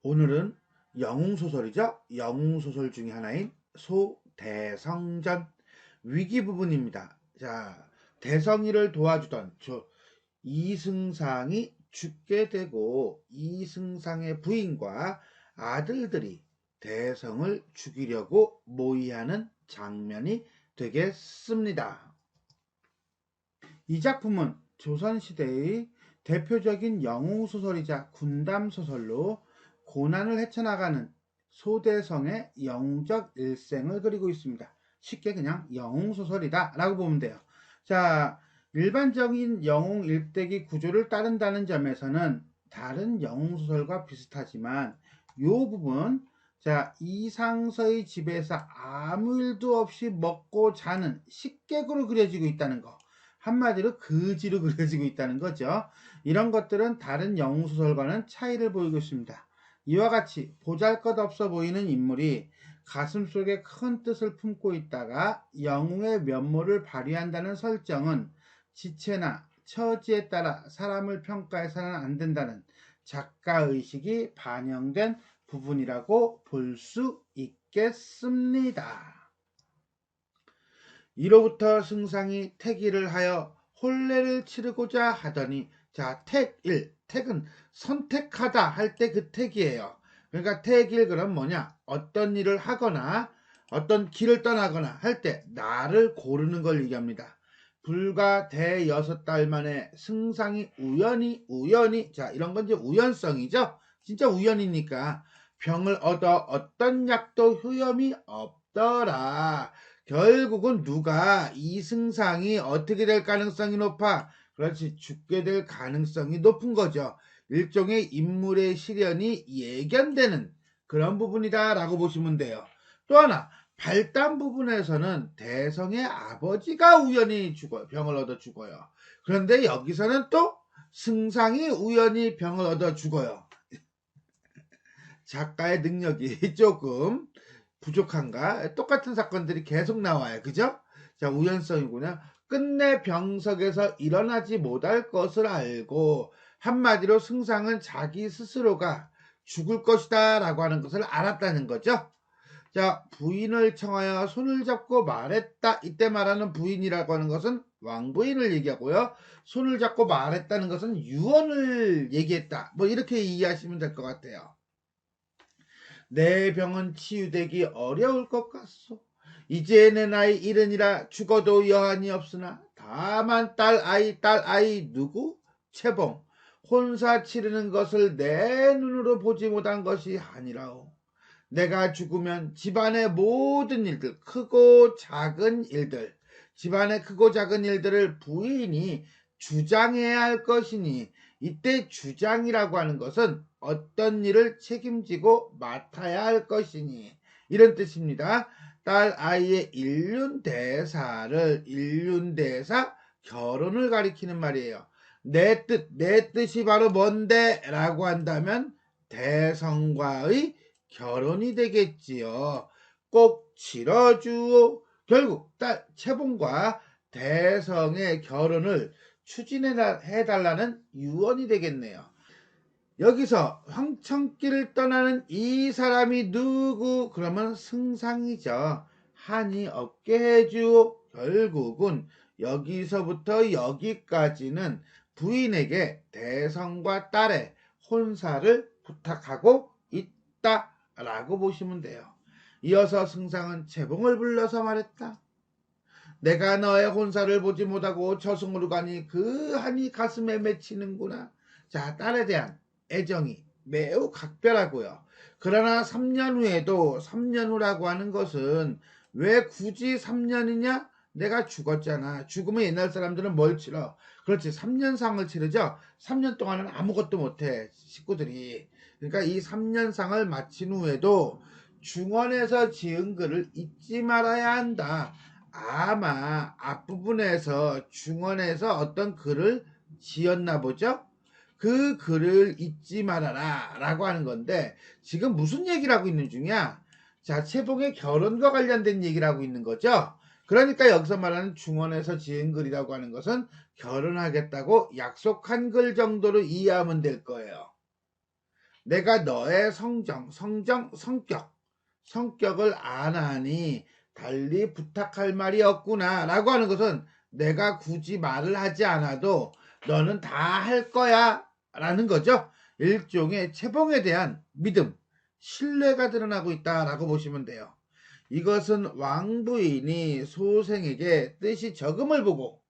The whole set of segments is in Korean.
오늘은 영웅소설이죠. 영웅소설 중에 하나인 소대성전 위기 부분입니다. 자, 대성이를 도와주던 이승상이 죽게 되고 이승상의 부인과 아들들이 대성을 죽이려고 모의하는 장면이 되겠습니다. 이 작품은 조선시대의 대표적인 영웅소설이자 군담소설로 고난을 헤쳐나가는 소대성의 영웅적 일생을 그리고 있습니다. 쉽게 그냥 영웅소설이다 라고 보면 돼요. 자, 일반적인 영웅 일대기 구조를 따른다는 점에서는 다른 영웅소설과 비슷하지만 이 부분, 자, 이상서의 집에서 아무 일도 없이 먹고 자는 식객으로 그려지고 있다는 거, 한마디로 거지로 그려지고 있다는 거죠. 이런 것들은 다른 영웅소설과는 차이를 보이고 있습니다. 이와 같이 보잘것없어 보이는 인물이 가슴속에 큰 뜻을 품고 있다가 영웅의 면모를 발휘한다는 설정은 지체나 처지에 따라 사람을 평가해서는 안 된다는 작가의식이 반영된 부분이라고 볼 수 있겠습니다. 이로부터 승상이 택일을 하여 혼례를 치르고자 하더니, 자, 택은 선택하다 할 때 그 택이에요. 그러니까 택일, 그럼 뭐냐, 어떤 일을 하거나 어떤 길을 떠나거나 할 때 나를 고르는 걸 얘기합니다. 불과 대여섯 달 만에 승상이 우연히, 자, 이런 건 이제 우연성이죠. 진짜 우연이니까 병을 얻어 어떤 약도 효염이 없더라. 결국은 누가, 이승상이 어떻게 될 가능성이 높아? 그렇지, 죽게 될 가능성이 높은 거죠. 일종의 인물의 시련이 예견되는 그런 부분이다 라고 보시면 돼요. 또 하나, 발단 부분에서는 대성의 아버지가 우연히 죽어요. 병을 얻어 죽어요. 그런데 여기서는 또 승상이 우연히 병을 얻어 죽어요. 작가의 능력이 조금 부족한가? 똑같은 사건들이 계속 나와요. 그죠? 자, 우연성이구나. 끝내 병석에서 일어나지 못할 것을 알고, 한마디로 승상은 자기 스스로가 죽을 것이다 라고 하는 것을 알았다는 거죠. 자, 부인을 청하여 손을 잡고 말했다. 이때 말하는 부인이라고 하는 것은 왕부인을 얘기하고요. 손을 잡고 말했다는 것은 유언을 얘기했다. 뭐 이렇게 이해하시면 될 것 같아요. 내 병은 치유되기 어려울 것 같소. 이제 내 나이 이르니라 죽어도 여한이 없으나 다만 딸아이 누구? 채봉. 혼사 치르는 것을 내 눈으로 보지 못한 것이 아니라오. 내가 죽으면 집안의 모든 일들, 크고 작은 일들, 집안의 크고 작은 일들을 부인이 주장해야 할 것이니, 이때 주장이라고 하는 것은 어떤 일을 책임지고 맡아야 할 것이니, 이런 뜻입니다. 딸 아이의 일륜대사, 결혼을 가리키는 말이에요. 내 뜻이 바로 뭔데? 라고 한다면 대성과의 결혼이 되겠지요. 꼭 치러주오. 결국 딸 채봉과 대성의 결혼을 추진해달라는 유언이 되겠네요. 여기서 황천길을 떠나는 이 사람이 누구? 그러면 승상이죠. 한이 없게 해주오. 결국은 여기서부터 여기까지는 부인에게 대성과 딸의 혼사를 부탁하고 있다 라고 보시면 돼요. 이어서 승상은 채봉을 불러서 말했다. 내가 너의 혼사를 보지 못하고 저승으로 가니 그 한이 가슴에 맺히는구나. 자, 딸에 대한 애정이 매우 각별하고요. 그러나 3년 후에도 3년 후라고 하는 것은 왜 굳이 3년이냐? 내가 죽었잖아. 죽으면 옛날 사람들은 뭘 치러? 그렇지, 3년상을 치르죠. 3년 동안은 아무것도 못해, 식구들이. 그러니까 이 3년상을 마친 후에도 중원에서 지은 글을 잊지 말아야 한다. 아마 앞부분에서 중원에서 어떤 글을 지었나 보죠. 그 글을 잊지 말아라 라고 하는 건데, 지금 무슨 얘기를 하고 있는 중이야? 자, 채봉의 결혼과 관련된 얘기를 하고 있는 거죠. 그러니까 여기서 말하는 중원에서 지은 글이라고 하는 것은 결혼하겠다고 약속한 글 정도로 이해하면 될 거예요. 내가 너의 성격을 아나니 달리 부탁할 말이 없구나 라고 하는 것은 내가 굳이 말을 하지 않아도 너는 다 할 거야 라는 거죠. 일종의 채봉에 대한 믿음, 신뢰가 드러나고 있다라고 보시면 돼요. 이것은 왕부인이 소생에게 뜻이 적음을 보고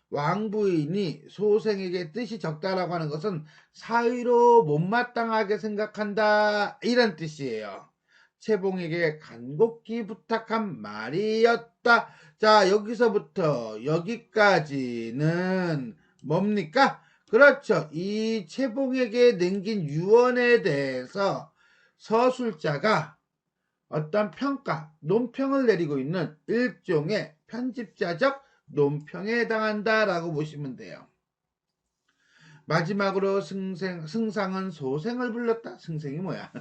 왕부인이 소생에게 뜻이 적다라고 하는 것은 사위로 못마땅하게 생각한다 이런 뜻이에요. 채봉에게 간곡히 부탁한 말이었다. 자, 여기서부터 여기까지는 뭡니까? 그렇죠. 이 채봉에게 남긴 유언에 대해서 서술자가 어떤 평가, 논평을 내리고 있는 일종의 편집자적 논평에 해당한다라고 보시면 돼요. 마지막으로 승상은 소생을 불렀다. 승생이 뭐야?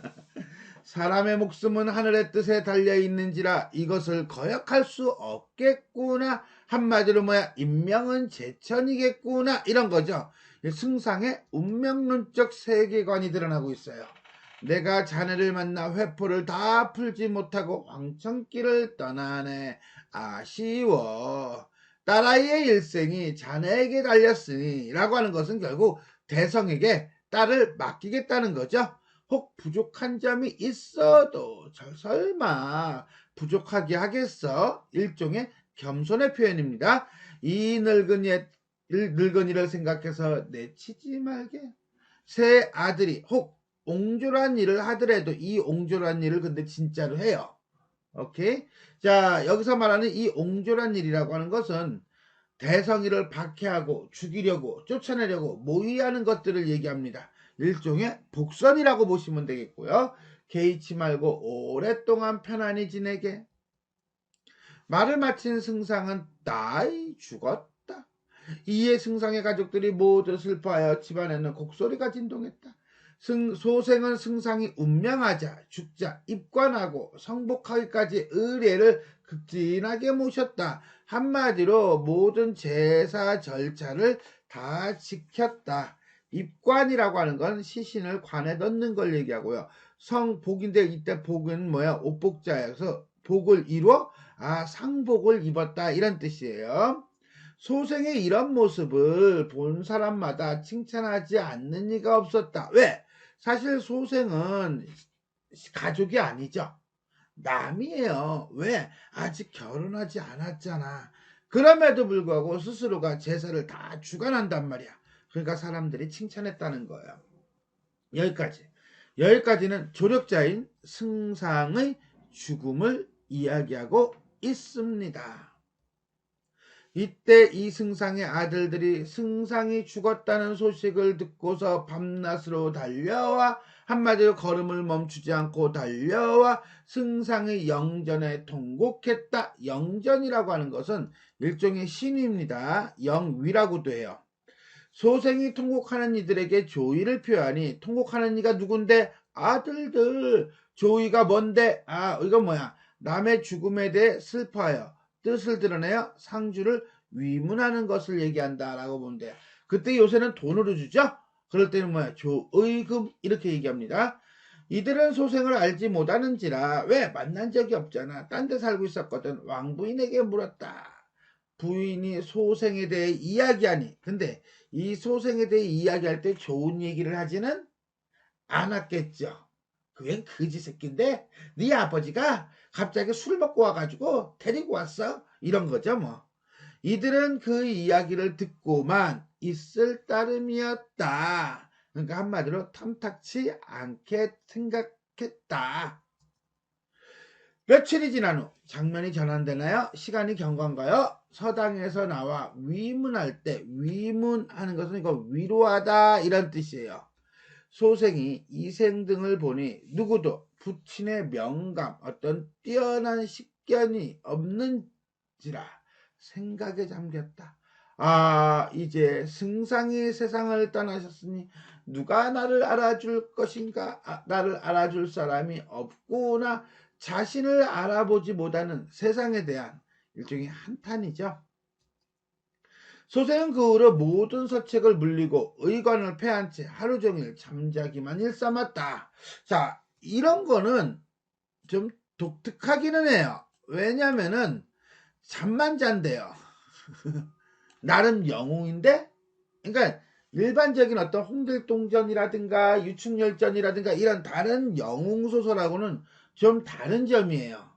사람의 목숨은 하늘의 뜻에 달려있는지라 이것을 거역할 수 없겠구나. 한마디로 뭐야? 인명은 제천이겠구나. 이런 거죠. 승상의 운명론적 세계관이 드러나고 있어요. 내가 자네를 만나 회포를 다 풀지 못하고 황천길을 떠나네. 아쉬워. 딸아이의 일생이 자네에게 달렸으니 라고 하는 것은 결국 대성에게 딸을 맡기겠다는 거죠. 혹 부족한 점이 있어도 설마 부족하게 하겠어? 일종의 겸손의 표현입니다. 이 늙은이를 생각해서 내치지 말게. 새 아들이 혹 옹졸한 일을 하더라도 이 옹졸한 일을 근데 진짜로 해요. 오케이? 자, 여기서 말하는 이 옹졸한 일이라고 하는 것은 대성이를 박해하고 죽이려고 쫓아내려고 모의하는 것들을 얘기합니다. 일종의 복선이라고 보시면 되겠고요. 개의치 말고 오랫동안 편안히 지내게. 말을 마친 승상은 나이 죽었다. 이에 승상의 가족들이 모두 슬퍼하여 집안에는 곡소리가 진동했다. 소생은 승상이 운명하자 죽자 입관하고 성복하기까지 의례를 극진하게 모셨다. 한마디로 모든 제사 절차를 다 지켰다. 입관이라고 하는 건 시신을 관에 넣는 걸 얘기하고요. 성복인데 이때 복은 뭐야? 옷복자여서 복을 이루어 상복을 입었다 이런 뜻이에요. 소생의 이런 모습을 본 사람마다 칭찬하지 않는 이가 없었다. 왜? 사실 소생은 가족이 아니죠. 남이에요. 왜? 아직 결혼하지 않았잖아. 그럼에도 불구하고 스스로가 제사를 다 주관한단 말이야. 그러니까 사람들이 칭찬했다는 거예요. 여기까지는 조력자인 승상의 죽음을 이야기하고 있습니다. 이때 이 승상의 아들들이 승상이 죽었다는 소식을 듣고서 밤낮으로 달려와 한마디로 걸음을 멈추지 않고 달려와 승상의 영전에 통곡했다. 영전이라고 하는 것은 일종의 신위입니다. 영위라고도 해요. 소생이 통곡하는 이들에게 조의를 표하니 통곡하는 이가 누군데? 아들들. 조의가 뭔데? 이건 뭐야? 남의 죽음에 대해 슬퍼하여 뜻을 드러내어 상주를 위문하는 것을 얘기한다라고 보면 돼요. 그때 요새는 돈으로 주죠? 그럴 때는 뭐야? 조의금 이렇게 얘기합니다. 이들은 소생을 알지 못하는지라 왜? 만난 적이 없잖아. 딴 데 살고 있었거든. 왕부인에게 물었다. 부인이 소생에 대해 이야기하니 근데 이 소생에 대해 이야기할 때 좋은 얘기를 하지는 않았겠죠. 그게 그지 새끼인데 네 아버지가 갑자기 술 먹고 와가지고 데리고 왔어 이런 거죠 뭐. 이들은 그 이야기를 듣고만 있을 따름이었다. 그러니까 한마디로 탐탁치 않게 생각했다. 며칠이 지난 후 장면이 전환되나요? 시간이 경과인가요? 서당에서 나와 위문할 때 위문하는 것은 이거 위로하다 이런 뜻이에요. 소생이 이생 등을 보니 누구도 부친의 명감 어떤 뛰어난 식견이 없는지라 생각에 잠겼다. 이제 승상이 세상을 떠나셨으니 누가 나를 알아줄 것인가? 나를 알아줄 사람이 없구나. 자신을 알아보지 못하는 세상에 대한 일종의 한탄이죠. 소생은 그 후로 모든 서책을 물리고 의관을 패한 채 하루 종일 잠자기만 일삼았다. 자, 이런 거는 좀 독특하기는 해요. 왜냐면은 잠만 잔대요. 나름 영웅인데, 그러니까 일반적인 어떤 홍길동전이라든가 유충열전이라든가 이런 다른 영웅 소설하고는 좀 다른 점이에요.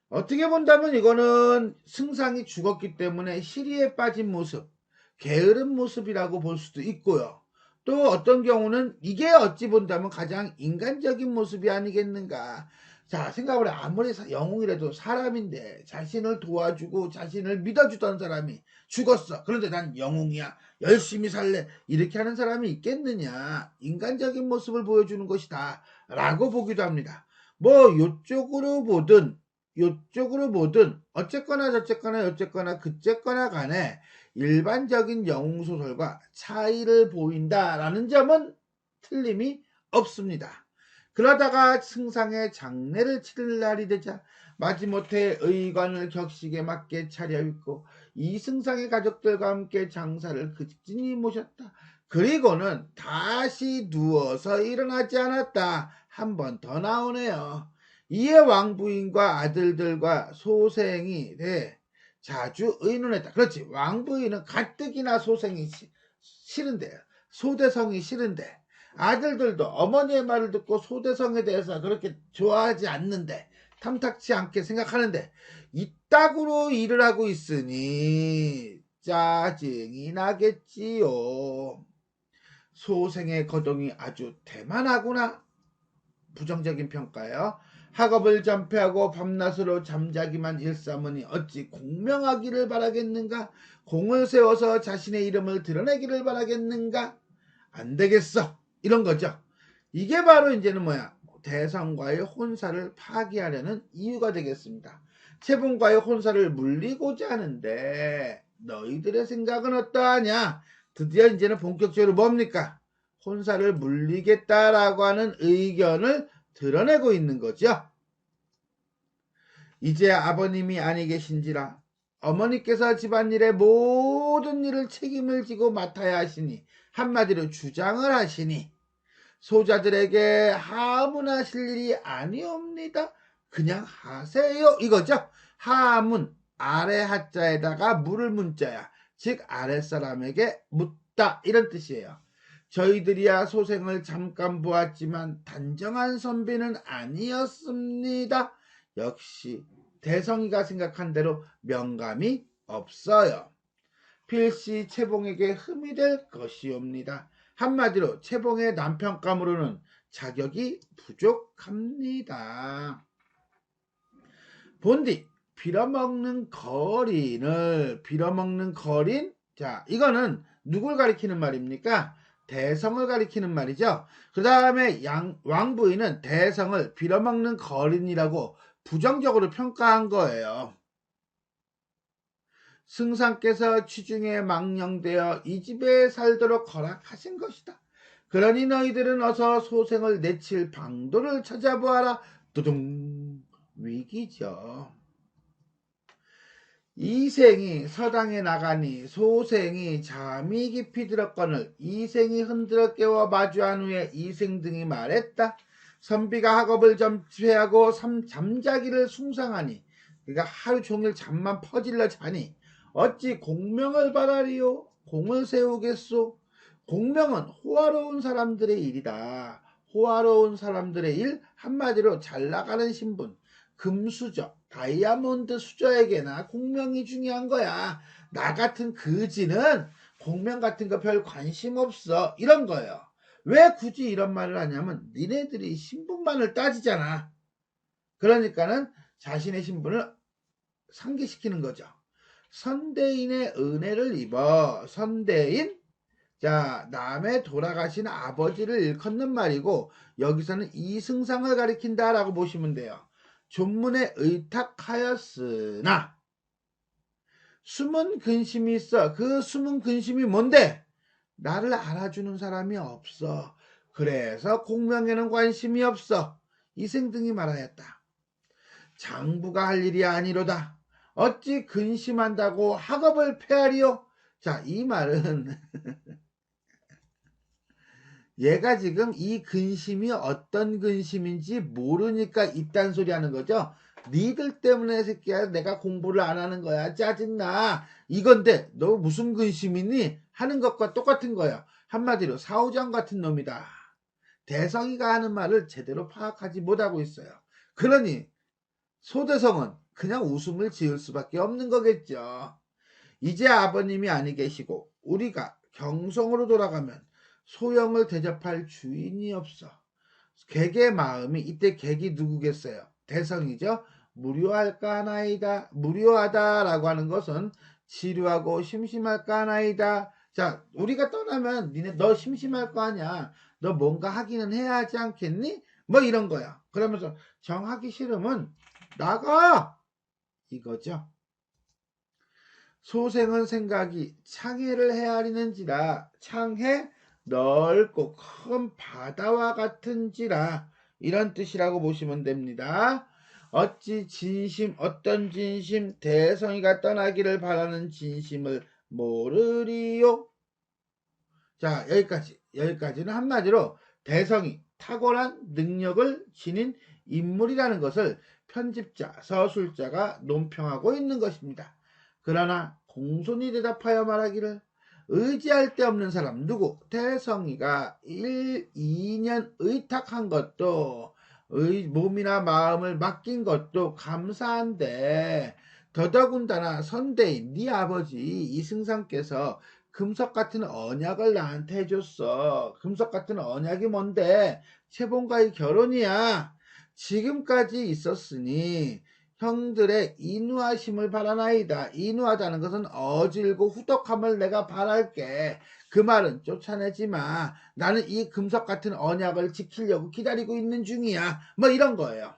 어떻게 본다면 이거는 승상이 죽었기 때문에 시리에 빠진 모습, 게으른 모습이라고 볼 수도 있고요. 또 어떤 경우는 이게 어찌 본다면 가장 인간적인 모습이 아니겠는가. 자, 생각을 해. 아무리 영웅이라도 사람인데 자신을 도와주고 자신을 믿어주던 사람이 죽었어. 그런데 난 영웅이야. 열심히 살래. 이렇게 하는 사람이 있겠느냐. 인간적인 모습을 보여주는 것이다. 라고 보기도 합니다. 뭐 요쪽으로 보든 어쨌거나 저쨌거나 어쨌거나 그쨌거나 간에 일반적인 영웅소설과 차이를 보인다라는 점은 틀림이 없습니다. 그러다가 승상의 장례를 치를 날이 되자 마지못해 의관을 격식에 맞게 차려입고 이승상의 가족들과 함께 장사를 극진히 모셨다. 그리고는 다시 누워서 일어나지 않았다. 한 번 더 나오네요. 이에 왕부인과 아들들과 소생이 자주 의논했다. 그렇지. 왕부인은 가뜩이나 소생이 싫은데요. 소대성이 싫은데 아들들도 어머니의 말을 듣고 소대성에 대해서 그렇게 좋아하지 않는데 탐탁치 않게 생각하는데 이따구로 일을 하고 있으니 짜증이 나겠지요. 소생의 거동이 아주 대만하구나. 부정적인 평가예요. 학업을 전폐하고 밤낮으로 잠자기만 일삼으니 어찌 공명하기를 바라겠는가? 공을 세워서 자신의 이름을 드러내기를 바라겠는가? 안 되겠어. 이런 거죠. 이게 바로 이제는 대성과의 혼사를 파기하려는 이유가 되겠습니다. 채봉과의 혼사를 물리고자 하는데 너희들의 생각은 어떠하냐? 드디어 이제는 본격적으로 뭡니까? 혼사를 물리겠다라고 하는 의견을 드러내고 있는 거죠. 이제 아버님이 아니 계신지라 어머니께서 집안일의 모든 일을 책임을 지고 맡아야 하시니 한마디로 주장을 하시니 소자들에게 하문하실 일이 아니옵니다. 그냥 하세요 이거죠. 하문 아래 하자에다가 물을 문자야. 즉 아랫사람에게 묻다 이런 뜻이에요. 저희들이야 소생을 잠깐 보았지만 단정한 선비는 아니었습니다. 역시 대성이가 생각한 대로 명감이 없어요. 필시 채봉에게 흠이 될 것이옵니다. 한마디로 채봉의 남편감으로는 자격이 부족합니다. 본디 빌어먹는 거린 자 이거는 누굴 가리키는 말입니까? 대성을 가리키는 말이죠. 그 다음에 왕부인은 대성을 빌어먹는 거린이라고 부정적으로 평가한 거예요. 승상께서 취중에 망령되어 이 집에 살도록 허락하신 것이다. 그러니 너희들은 어서 소생을 내칠 방도를 찾아보아라. 두둥 위기죠. 이생이 서당에 나가니 소생이 잠이 깊이 들었거늘 이생이 흔들어 깨워 마주한 후에 이생 등이 말했다. 선비가 학업을 전폐하고 잠자기를 숭상하니 그러니까 하루 종일 잠만 퍼질러 자니 어찌 공명을 바라리요? 공을 세우겠소? 공명은 호화로운 사람들의 일이다. 호화로운 사람들의 일 한마디로 잘나가는 신분 금수저 다이아몬드 수저에게나 공명이 중요한 거야. 나 같은 거지는 공명 같은 거 별 관심 없어. 이런 거예요. 왜 굳이 이런 말을 하냐면 니네들이 신분만을 따지잖아. 그러니까는 자신의 신분을 상기시키는 거죠. 선대인의 은혜를 입어. 선대인 자 남의 돌아가신 아버지를 일컫는 말이고 여기서는 이승상을 가리킨다라고 보시면 돼요. 존문에 의탁하였으나 숨은 근심이 있어. 그 숨은 근심이 뭔데? 나를 알아주는 사람이 없어. 그래서 공명에는 관심이 없어. 이생 등이 말하였다. 장부가 할 일이 아니로다. 어찌 근심한다고 학업을 폐하리요? 자, 이 말은 얘가 지금 이 근심이 어떤 근심인지 모르니까 이딴 소리 하는 거죠. 니들 때문에 새끼야 내가 공부를 안 하는 거야. 짜증나. 이건데 너 무슨 근심이니? 하는 것과 똑같은 거야. 한마디로 사후장 같은 놈이다. 대성이가 하는 말을 제대로 파악하지 못하고 있어요. 그러니 소대성은 그냥 웃음을 지을 수밖에 없는 거겠죠. 이제 아버님이 아니 계시고 우리가 경성으로 돌아가면 소영을 대접할 주인이 없어. 객의 마음이 이때 객이 누구겠어요? 대성이죠. 무료할까 하나이다. 무료하다라고 하는 것은 지루하고 심심할까 하나이다. 자, 우리가 떠나면 니네 너 심심할 거 아니야. 너 뭔가 하기는 해야 하지 않겠니? 뭐 이런 거야. 그러면서 정하기 싫으면 나가! 이거죠. 소생은 생각이 창해를 헤아리는지라 창해 넓고 큰 바다와 같은지라 이런 뜻이라고 보시면 됩니다. 어찌 진심 어떤 진심 대성이가 떠나기를 바라는 진심을 모르리요. 자, 여기까지는 한마디로 대성이 탁월한 능력을 지닌 인물이라는 것을 편집자 서술자가 논평하고 있는 것입니다. 그러나 공손히 대답하여 말하기를 의지할 데 없는 사람 누구 대성이가 1, 2년 의탁한 것도 몸이나 마음을 맡긴 것도 감사한데 더더군다나 선대인 네 아버지 이승상께서 금석 같은 언약을 나한테 해줬어. 금석 같은 언약이 뭔데? 채봉과의 결혼이야. 지금까지 있었으니 형들의 인후하심을 바라나이다. 인후하다는 것은 어질고 후덕함을 내가 바랄게. 그 말은 쫓아내지 마. 나는 이 금석 같은 언약을 지키려고 기다리고 있는 중이야. 뭐 이런 거예요.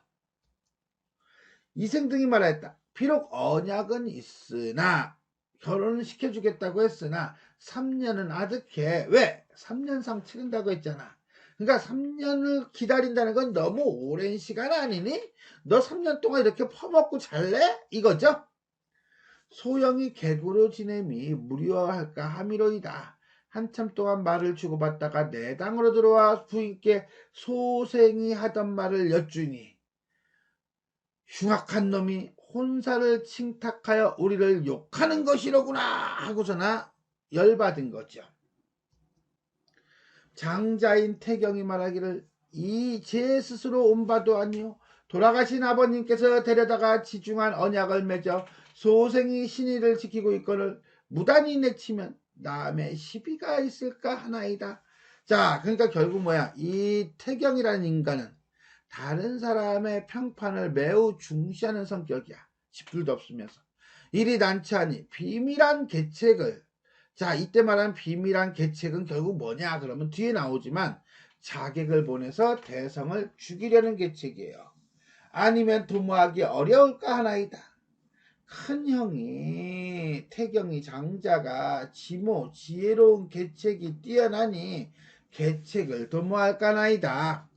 이생등이 말했다. 비록 언약은 있으나 결혼을 시켜주겠다고 했으나 3년은 아득해. 왜? 3년상 치른다고 했잖아. 그러니까 3년을 기다린다는 건 너무 오랜 시간 아니니? 너 3년 동안 이렇게 퍼먹고 잘래? 이거죠? 소영이 개구로 지냄이 무료할까 함이로이다. 한참 동안 말을 주고받다가 내당으로 들어와 부인께 소생이 하던 말을 여쭈니 흉악한 놈이 혼사를 칭탁하여 우리를 욕하는 것이로구나 하고서나 열받은 거죠. 장자인 태경이 말하기를 이 제 스스로 온 바도 아니요 돌아가신 아버님께서 데려다가 지중한 언약을 맺어 소생이 신의를 지키고 있거늘 무단히 내치면 남의 시비가 있을까 하나이다. 자, 그러니까 결국 뭐야? 이 태경이라는 인간은 다른 사람의 평판을 매우 중시하는 성격이야. 집들도 없으면서. 일이 난처하니 비밀한 계책을 자, 이때 말한 비밀한 계책은 결국 뭐냐? 그러면 뒤에 나오지만 자객을 보내서 대성을 죽이려는 계책이에요. 아니면 도모하기 어려울까 하나이다. 큰 형이 태경이 장자가 지모 지혜로운 계책이 뛰어나니 계책을 도모할까 하나이다.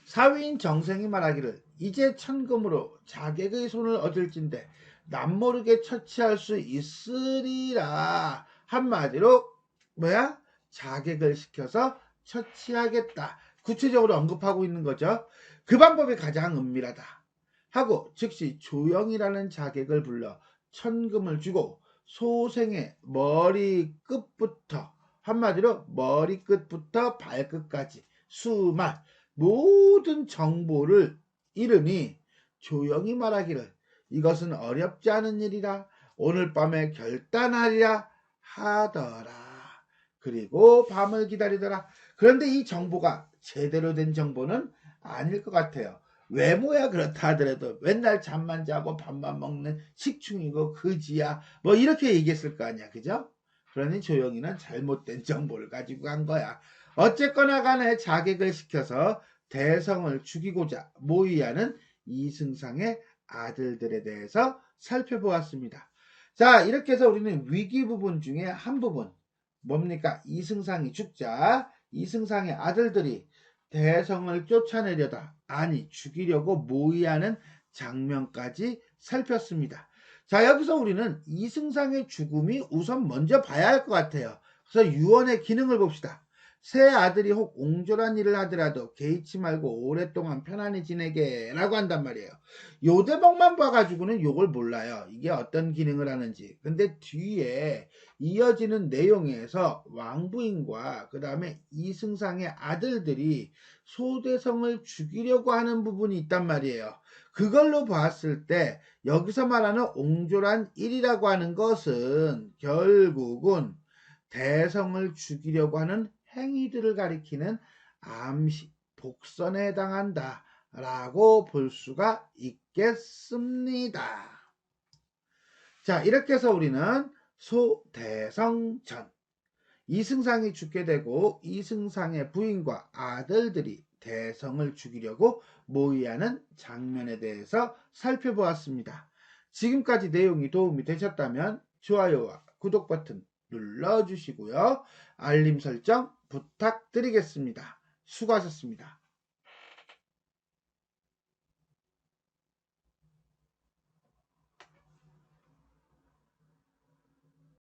사위인 정생이 말하기를 이제 천금으로 자객의 손을 얻을진데 남모르게 처치할 수 있으리라. 한마디로 뭐야? 자객을 시켜서 처치하겠다. 구체적으로 언급하고 있는 거죠. 그 방법이 가장 은밀하다. 하고 즉시 조영이라는 자객을 불러 천금을 주고 소생의 머리 끝부터 한마디로 머리 끝부터 발끝까지 수말 모든 정보를 이르니 조영이 말하기를 이것은 어렵지 않은 일이라 오늘 밤에 결단하리라 하더라. 그리고 밤을 기다리더라. 그런데 이 정보가 제대로 된 정보는 아닐 것 같아요. 외모야 그렇다 하더라도 맨날 잠만 자고 밥만 먹는 식충이고 그지야 뭐 이렇게 얘기했을 거 아니야. 그죠? 그러니 조영이는 잘못된 정보를 가지고 간 거야. 어쨌거나 간에 자객을 시켜서 대성을 죽이고자 모의하는 이승상의 아들들에 대해서 살펴보았습니다. 자, 이렇게 해서 우리는 위기 부분 중에 한 부분 뭡니까? 이승상이 죽자 이승상의 아들들이 대성을 쫓아내려다 아니 죽이려고 모의하는 장면까지 살폈습니다. 자, 여기서 우리는 이승상의 죽음이 우선 먼저 봐야 할 것 같아요. 그래서 유언의 기능을 봅시다. 새 아들이 혹 옹졸한 일을 하더라도 개의치 말고 오랫동안 편안히 지내게 라고 한단 말이에요. 요 대목만 봐가지고는 요걸 몰라요. 이게 어떤 기능을 하는지. 근데 뒤에 이어지는 내용에서 왕부인과 그 다음에 이승상의 아들들이 소대성을 죽이려고 하는 부분이 있단 말이에요. 그걸로 봤을 때 여기서 말하는 옹졸한 일이라고 하는 것은 결국은 대성을 죽이려고 하는 행위들을 가리키는 암시, 복선에 해당한다 라고 볼 수가 있겠습니다. 자, 이렇게 해서 우리는 소대성전, 이승상이 죽게 되고 이승상의 부인과 아들들이 대성을 죽이려고 모의하는 장면에 대해서 살펴보았습니다. 지금까지 내용이 도움이 되셨다면 좋아요와 구독 버튼 눌러주시고요. 알림 설정 부탁드리겠습니다. 수고하셨습니다.